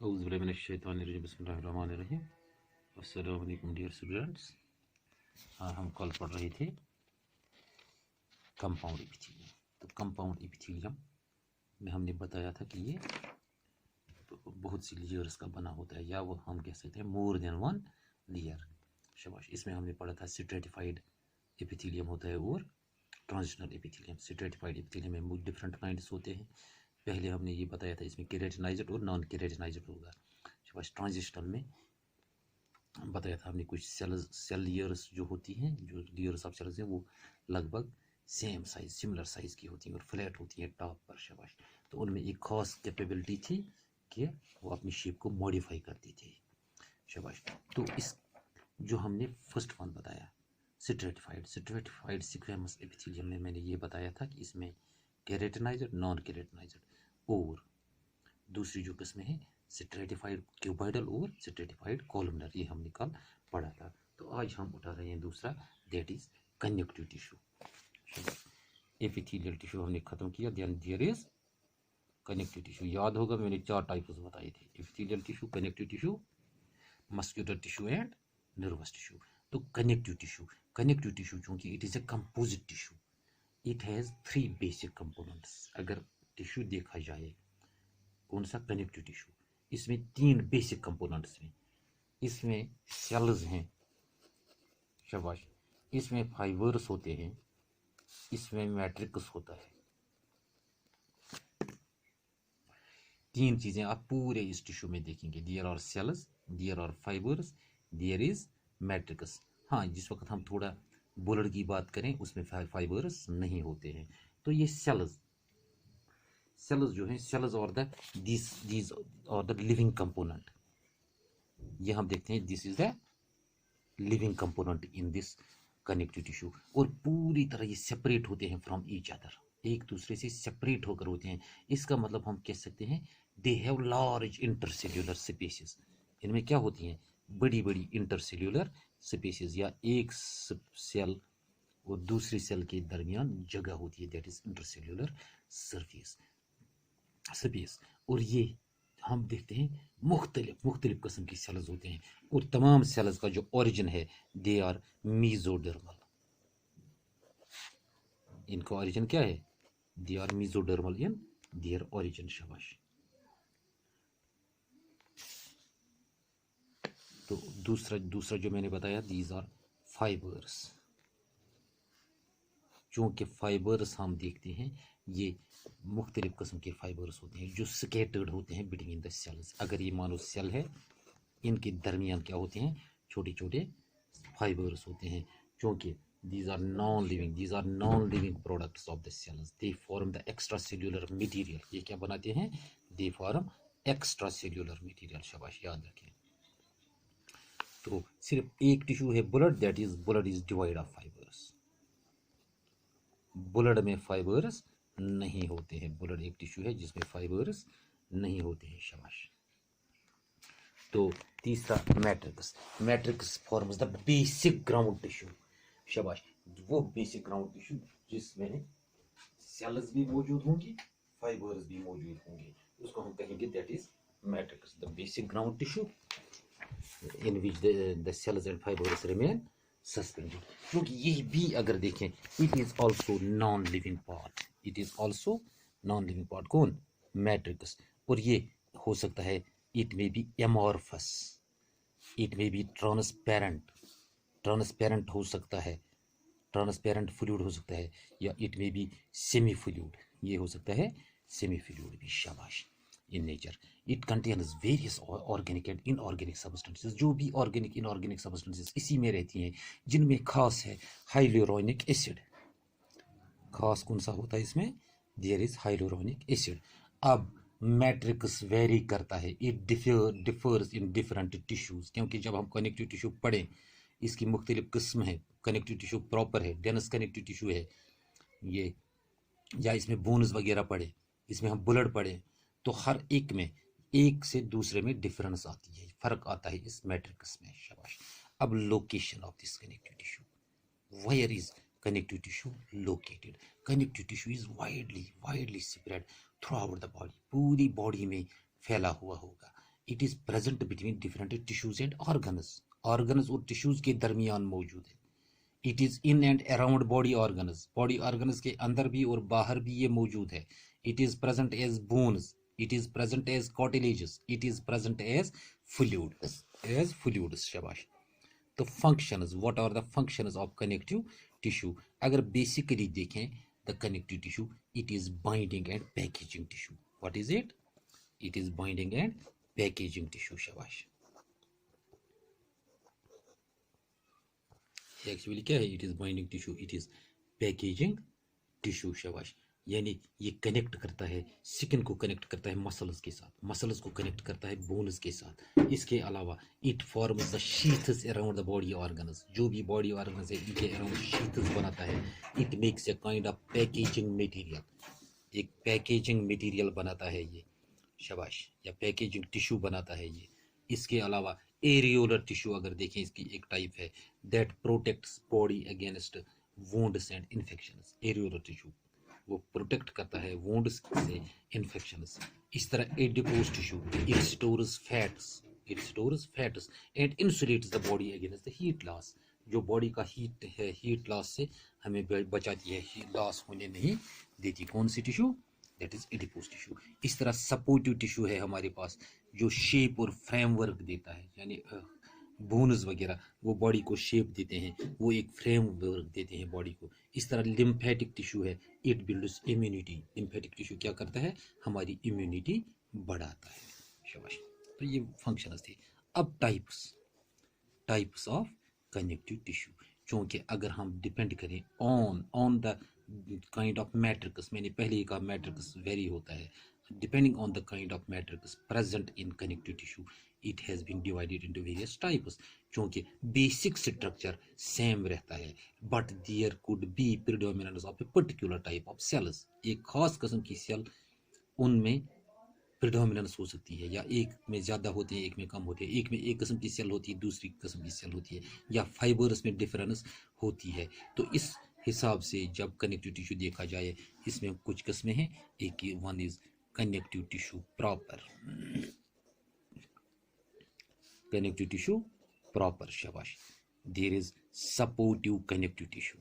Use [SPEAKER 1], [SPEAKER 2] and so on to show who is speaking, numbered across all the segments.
[SPEAKER 1] बिस्मिल्लाहिर्रहमानिर्रहीम। अस्सलाम वालेकुम डियर स्टूडेंट्स। हाँ, हम कल पढ़ रहे थे कंपाउंड एपिथेलियम। तो कंपाउंड एपिथेलियम में हमने बताया था कि ये बहुत सी लेयर्स का बना होता है, या वो हम कह सकते हैं मोर देन वन लेयर। शाबाश। इसमें हमने पढ़ा था स्ट्रेटिफाइड एपिथेलियम होता है और ट्रांजिशनल एपिथेलियम। स्ट्रेटिफाइड एपिथेलियम में डिफरेंट काइंड्स होते हैं। पहले हमने ये बताया था इसमें केराटिनाइज्ड और नॉन केराटिनाइज्ड होगा। शाबाश। ट्रांजिशनल में बताया था हमने कुछ सेल लेयर्स जो होती हैं, जो लेयर्स ऑफ सेल्स हैं, वो लगभग सेम साइज, सिमिलर साइज की होती हैं और फ्लैट होती हैं टॉप पर। शाबाश। तो उनमें एक खास कैपेबिलिटी थी कि वो अपनी शेप को मॉडिफाई करती थी। शाबाश। तो इस जो हमने फर्स्ट वन बताया स्ट्रेटिफाइड स्क्वेमस एपिथेलियम में मैंने ये बताया था कि इसमें केराटिनाइज्ड, नॉन केराटिनाइज्ड, और दूसरी जो किस्म है स्ट्रेटिफाइड क्यूबॉइडल और स्ट्रेटिफाइड कॉलमनर, ये हमने कल पढ़ा था। तो आज हम उठा रहे हैं दूसरा, that is connective tissue. Epithelial tissue हमने खत्म किया, then there is connective tissue. याद होगा मैंने 4 टाइप्स बताए थे, epithelial tissue, connective tissue, muscular tissue and nervous tissue. तो कनेक्टिव टिश्यू चूंकि it is a composite tissue, it has 3 basic components. अगर टिश्यू देखा जाए कौन सा कनेक्टिव टिश्यू, इसमें 3 बेसिक कंपोनेंट्स हैं। इसमें सेल्स हैं, शाबाश, इसमें फाइबर्स होते हैं, इसमें मैट्रिक्स होता है। 3 चीजें आप पूरे इस टिश्यू में देखेंगे, there are cells, there are fibres, there is matrix. हाँ, जिस वक्त हम थोड़ा बुलर की बात करें उसमें फाइबर्स नहीं होते हैं। तो ये सेल्स जो हैं, सेल्स और दीज और द लिविंग कंपोनेंट, ये हम देखते हैं this is the living component in this connective tissue. और पूरी तरह ये सेपरेट होते हैं फ्रॉम ईच अदर, एक दूसरे से सेपरेट होकर होते हैं। इसका मतलब हम कह सकते हैं they have large intercellular spaces. इनमें क्या होती हैं, बड़ी बड़ी इंटरसेल्यूलर स्पेसेस, या एक सेल और दूसरी सेल के दरमियान जगह होती है, that is intercellular surface space. और ये हम देखते हैं मुख्तलिफ किस्म की सेल्स होते हैं, और तमाम सेल्स का जो ओरिजिन है दे आर मीजोडर्मल। इनका ओरिजिन क्या है, they are mesodermal in their origin. शाबाश। तो दूसरा जो मैंने बताया, दीज आर फाइबर्स। चूंकि फाइबर्स हम देखते हैं ये मुख्तलिफ किस्म के फाइबर्स होते हैं जो स्कैटर्ड होते हैं बिटवीन द सेल्स। अगर ये मानो सेल है, इनके दरमियान क्या होते हैं, छोटे छोटे फाइबर्स होते हैं। क्योंकि these are non living products of the cells, they form the extracellular material। ये क्या बनाते हैं, they form extracellular material। शाबाश, याद रखें। तो सिर्फ एक टिश्यू है blood, that is blood is divide of fibres. Blood में फाइबर्स नहीं होते हैं, ब्लड एक टिश्यू है जिसमें फाइबर्स नहीं होते हैं। शाबाश। तो तीसरा matrix forms the basic ground tissue. शाबाश। वो बेसिक ग्राउंड टिश्यू जिसमें सेल्स भी मौजूद होंगी, फाइबर्स भी मौजूद होंगे, उसको हम कहेंगे that is matrix, the basic ground tissue in which the cells and fibres remain suspended. क्योंकि ये भी अगर देखें, it is also non living part, it is also non living part. कौन, मैट्रिक्स। और ये हो सकता है, it may be amorphous, it may be transparent हो सकता है, ट्रांसपेरेंट फ्लूइड हो सकता है, या it may be semi fluid, ये हो सकता है सेमी फ्लूइड भी। शाबाश। In nature it contains various organic and inorganic substances. जो भी ऑर्गेनिक इनऑर्गेनिक सब्सटेंसेस इसी में रहती हैं, जिनमें खास है हाइलुरोनिक एसिड। खास कौन सा होता है इसमें, देयर इज हाइलुरोनिक एसिड। अब मैट्रिक्स वेरी करता है, it differs in different tissues. क्योंकि जब हम कनेक्टिव टिश्यू पढ़ें, इसकी मुख्तलिफ किस्म है। कनेक्टिव टिश्यू प्रॉपर है, डेंस कनेक्टिव टिश्यू है ये, या इसमें बोन्स वगैरह पड़े, इसमें हम ब्लड पड़े, तो हर एक में एक से दूसरे में डिफरेंस आती है, फर्क आता है इस मैट्रिक्स में। शाबाश। अब location of this connective tissue, where is connective tissue located? Connective tissue is widely spread throughout the body, पूरी बॉडी में फैला हुआ होगा। It is present between different tissues and organs, organs और टिश्यूज के दरमियान मौजूद है। It is in and around body organs, body organs के अंदर भी और बाहर भी ये मौजूद है। It is present as bones, it is present as cartilages, it is present as fluids. शाबाश। तो functions, what are the functions of connective tissue? अगर बेसिकली देखें the connective tissue, it is binding and packaging tissue. What is it? It is binding and packaging tissue. शाबाश। Actually क्या है? It is binding tissue, it is packaging tissue. शाबाश। यानी ये connect करता है, स्किन को कनेक्ट करता है मसल्स के साथ, मसल्स को कनेक्ट करता है बोन्स के साथ। इसके अलावा it forms the sheaths around the body organs, जो भी बॉडी ऑर्गन्स है इनके अराउंड शीथ्स बनाता है। It makes a kind of packaging material, एक पैकेजिंग मटेरियल बनाता है ये। शाबाश। या पैकेजिंग टिश्यू बनाता है ये। इसके अलावा एरियोलर टिश्यू अगर देखें, इसकी एक टाइप है that protects body against wounds and infections. Areolar tissue वो प्रोटेक्ट करता है वुंड्स से, इन्फेक्शंस। इस तरह adipose tissue, it stores fats and insulates the body against the heat loss. जो बॉडी का हीट है, हीट लॉस से हमें बचाती है, हीट लॉस होने नहीं देती। कौन सी tissue? That is adipose tissue. इस तरह सपोर्टिव टिश्यू है हमारे पास, जो शेप और फ्रेमवर्क देता है, यानी बोन्स वगैरह वो बॉडी को शेप देते हैं, वो एक फ्रेमवर्क देते हैं बॉडी को। इस तरह लिम्फेटिक टिश्यू है, it builds immunity. Lymphatic tissue क्या करता है? हमारी इम्यूनिटी बढ़ाता है। शाबाश। तो ये फंक्शंस थे। अब टाइप्स ऑफ कनेक्टिव टिश्यू, क्योंकि अगर हम डिपेंड करें on the kind of matrix, मैंने पहले ही कहा मैट्रिक्स वेरी होता है, depending on the kind of matrix present in connective tissue, it has been divided into various types. क्योंकि बेसिक स्ट्रक्चर सेम रहता है, but there could be predominance of a particular type of cells. एक खास किस्म की cell, उनमें predominance हो सकती है, या एक में ज़्यादा होते हैं, एक में कम होते हैं, एक में एक किस्म की सेल होती है, दूसरी किस्म की सेल होती है, या फाइबर्स में डिफरेंस होती है। तो इस हिसाब से जब कनेक्टिव टिश्यू देखा जाए, इसमें कुछ किस्में हैं। एक one is connective tissue proper, connective tissue proper. शाबाश। There is supportive connective tissue,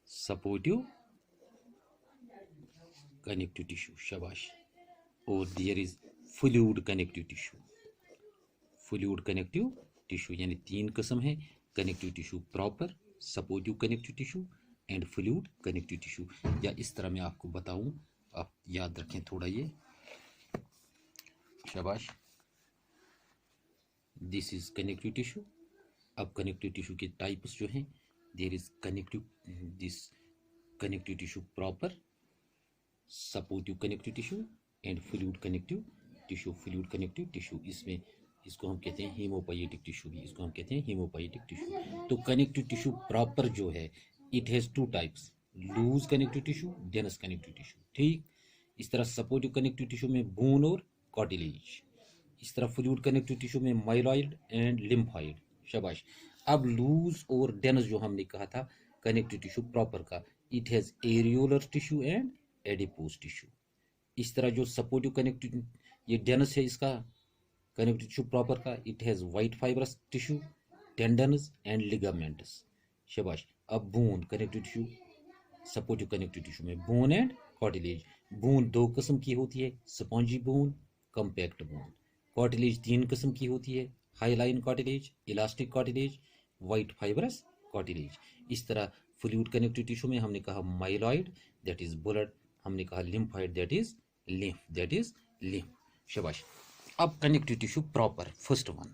[SPEAKER 1] supportive connective tissue. शाबाश। और there is fluid connective tissue, fluid connective tissue. यानी तीन किस्म है, connective tissue proper, supportive connective tissue and fluid connective tissue. या इस तरह मैं आपको बताऊं, आप याद रखें थोड़ा ये। शाबाश। This is connective tissue. अब कनेक्टिव टिश्यू के टाइप्स जो हैं, there is connective tissue proper, supportive connective tissue and fluid connective tissue. Fluid connective tissue, इसमें इसको हम कहते हैं हीमोपाइटिक टिश्यू भी, इसको हम कहते हैं हीमोपाइटिक टिश्यू। तो कनेक्टिव टिश्यू प्रॉपर जो है, it has two types, loose connective tissue, dense connective tissue. ठीक। इस तरह सपोर्टिव कनेक्टिव टिश्यू में बोन और कार्टिलेज। इस तरह फ्लूइड कनेक्टिव टिश्यू में माइलॉइड एंड लिम्फॉइड। शाबाश। अब लूज और डेंस जो हमने कहा था कनेक्टिव टिश्यू प्रॉपर का, it has areolar tissue and adipose tissue. इस तरह जो सपोर्टिव कनेक्टिव, ये डेंस है इसका कनेक्टिव टिश्यू प्रॉपर का, it has white fibrous tissue, tendons and ligaments. शाबाश। अब bone connective tissue, supportive connective tissue में बोन एंड कार्टिलेज। बोन दो किस्म की होती है, spongy bone, compact bone. Cartilage तीन किस्म की होती है, highline cartilage, elastic cartilage, white fibrous cartilage. इस तरह फ्लूइड कनेक्टिव टिश्यू में हमने कहा माइलॉइड, दैट इज ब्लड, हमने कहा लिम्फॉइड, दैट इज लिम्फ। शाबाश। अब connective tissue proper, first one.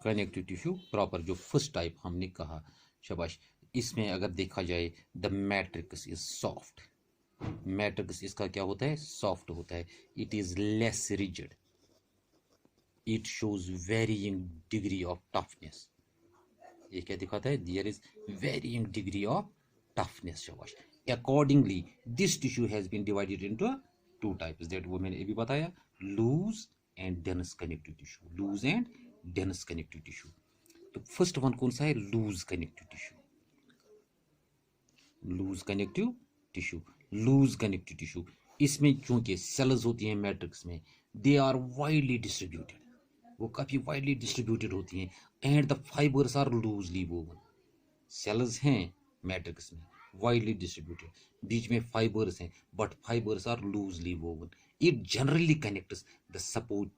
[SPEAKER 1] Connective tissue proper जो फर्स्ट टाइप हमने कहा। शाबाश। इसमें अगर देखा जाए, the matrix is soft. Matrix इसका क्या होता है? सॉफ्ट होता है। It is less rigid, it shows varying degree of toughness. ये क्या दिखाता है? There is varying degree of toughness. शाबाश। Accordingly this tissue has been divided into two types, that वो मैंने अभी बताया, loose and dense connective tissue, loose and dense connective tissue. तो फर्स्ट वन कौन सा है? Loose connective tissue. Loose connective tissue, loose connective tissue, इसमें चूंकि सेल्स होती हैं मैट्रिक्स में, दे आर वाइडली डिस्ट्रीब्यूटेड, वो काफ़ी वाइडली डिस्ट्रीब्यूटेड होती हैं, and the fibres are loosely woven. Cells हैं मैट्रिक्स में वाइडली डिस्ट्रीब्यूटेड, बीच में फाइबर्स हैं, but fibres are loosely woven. It generally connects the support,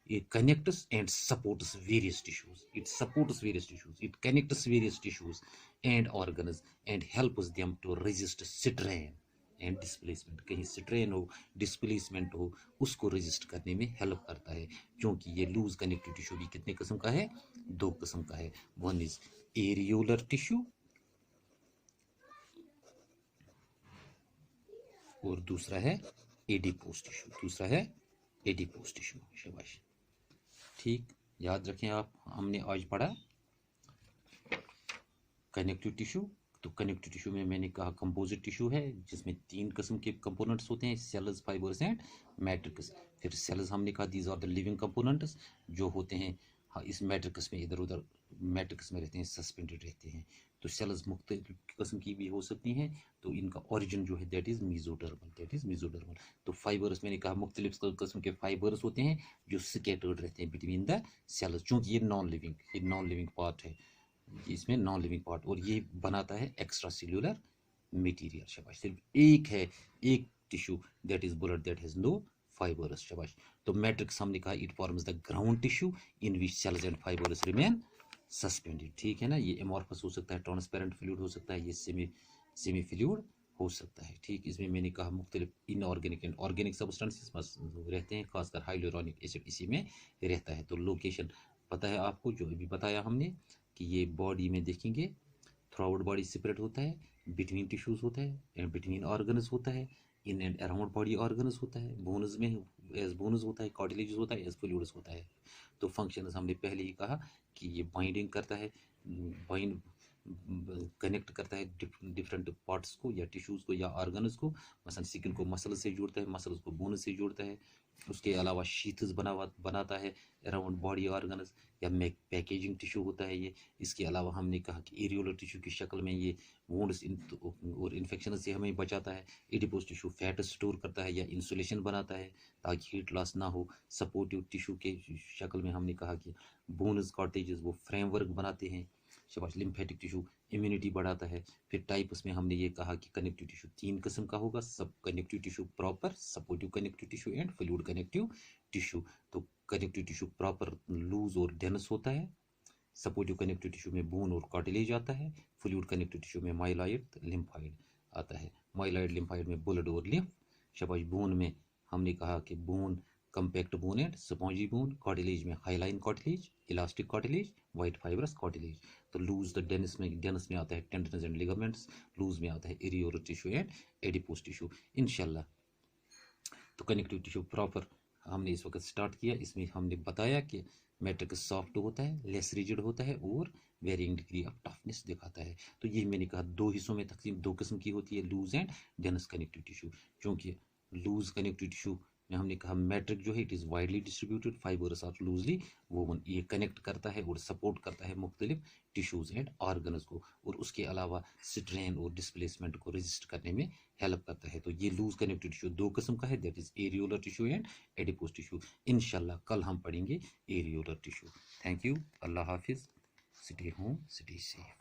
[SPEAKER 1] it connects and supports various tissues, it supports various tissues, it connects various tissues and organs and helps them to resist strain and displacement, कहीं strain हो displacement हो उसको resist करने में help करता है, क्योंकि ये लूज कनेक्टिव टिश्यू भी कितने किस्म का है, दो किस्म का है। वन इज एरियोलर टिश्यू और दूसरा है एडिपोस टिश्यू, दूसरा है एडिपोस टिश्यू। शाबाश, ठीक, याद रखें आप, हमने आज पढ़ा कनेक्टिव टिश्यू। तो कनेक्टिव टिश्यू में मैंने कहा कंपोजिट टिश्यू है जिसमें तीन किस्म के कंपोनेंट्स होते हैं, सेल्स, फाइबर्स एंड मैट्रिक्स। फिर सेल्स हमने कहा these are the living components जो होते हैं, हाँ, इस मैट्रिक्स में इधर उधर मैट्रिक्स में रहते हैं, सस्पेंडेड रहते हैं। तो सेल्स मुख्तलिफ किस्म की भी हो सकती हैं, तो इनका ओरिजिन जो है that is mesodermal, that is mesodermal. तो फाइबर्स मैंने कहा मुख्तलिफ किस्म के फाइबर्स होते हैं जो स्कैटर्ड रहते हैं बिटवीन द सेल्स, चूंकि ये नॉन लिविंग पार्ट है, इसमें नॉन लिविंग पार्ट, और ये बनाता है एक्स्ट्रा सेल्यूलर मटेरियल। शाबाश, सिर्फ एक है, एक tissue that is blood that has no fibres. शाबाश, तो मैट्रिक्स हमने कहा it forms the ground tissue in which cells and fibres remain suspended. ठीक है ना, ये एमॉर्फस हो सकता है, ट्रांसपेरेंट फ्लूइड हो सकता है, ये सेमी फ्लूइड हो सकता है। ठीक, इसमें मैंने कहा मुख्तलिफ इनऑर्गेनिक एंड ऑर्गेनिक सब्सटेंसेस रहते हैं, खासकर हाइलोरॉनिक एसिड इसी में रहता है। तो लोकेशन पता है आपको, जो अभी बताया हमने कि ये बॉडी में देखेंगे थ्रू आउट बॉडी सेपरेट होता है, बिटवीन टिश्यूज होता है एंड बिटवीन ऑर्गन्स होता है, इन एंड अराउंड बॉडी ऑर्गन्स होता है, बोन्स में एज बोन्स होता है, कार्टिलेज होता है, एज फ्लूइड्स होता है। तो फंक्शंस हमने पहले ही कहा कि ये बाइंडिंग करता है, बाइंड कनेक्ट करता है डिफरेंट पार्ट्स को या टिश्यूज को या ऑर्गन्स को, मसलन स्किन को मसल से जोड़ता है, मसल्स को बोन से जोड़ता है, उसके अलावा शीथ्स बनाता है अराउंड बॉडी ऑर्गन्स, या पैकेजिंग टिश्यू होता है ये। इसके अलावा हमने कहा कि एरियोलर टिश्यू की शक्ल में ये वुंड्स और इन्फेक्शन से हमें बचाता है। एडिपोस टिश्यू फैट स्टोर करता है या इंसुलेशन बनाता है ताकि हीट लॉस ना हो। सपोर्टिव टिश्यू के शक्ल में हमने कहा कि बोन्स, कॉटेजेस वो फ्रेमवर्क बनाते हैं। शाबाश, लिम्फेटिक टिश्यू इम्यूनिटी बढ़ाता है। फिर टाइप्स में हमने ये कहा कि कनेक्टिव टिश्यू तीन किस्म का होगा, सब connective tissue proper, supportive connective tissue and fluid connective tissue. तो कनेक्टिव टिश्यू प्रॉपर लूज और डेंस होता है, सपोर्टिव कनेक्टिव टिश्यू में बोन और कार्टिलेज आता है, फ्लूइड कनेक्टिव टिश्यू में माइलॉइड लिम्फाइड आता है, माइलॉइड लिम्फाइड में ब्लड और लिम्फ। शाबाश, बोन में हमने कहा कि bone compact bone and spongy bone, cartilage में hyaline cartilage, elastic cartilage, white fibrous cartilage. तो लूज द डेंस में आता है टेंडनस एंड लिगामेंट्स, लूज में आता है areolar tissue and adipose tissue इंशाल्लाह। तो कनेक्टिव टिश्यू प्रॉपर हमने इस वक्त स्टार्ट किया। इसमें हमने बताया कि मैट्रिक्स सॉफ्ट होता है, लेस रिजिड होता है और वेरिंग डिग्री ऑफ टफनेस दिखाता है। तो ये मैंने कहा दो हिस्सों में तकसीम, दो किस्म की होती है, loose and dense connective tissue. क्योंकि लूज कनेक्टिव टिश्यू में हमने कहा मैट्रिक जो है it is widely distributed, fibres are loosely woven, ये कनेक्ट करता है और सपोर्ट करता है मुख्तलिफ टिश्यूज एंड ऑर्गन्स को, और उसके अलावा स्ट्रेन और डिस्प्लेसमेंट को रेजिस्ट करने में हेल्प करता है। तो ये लूज कनेक्टिव टिश्यू दो किस्म का है, that is areolar tissue and adipose tissue. इंशाल्लाह कल हम पढ़ेंगे areolar tissue. Thank you, Allah Hafiz, stay home, stay safe.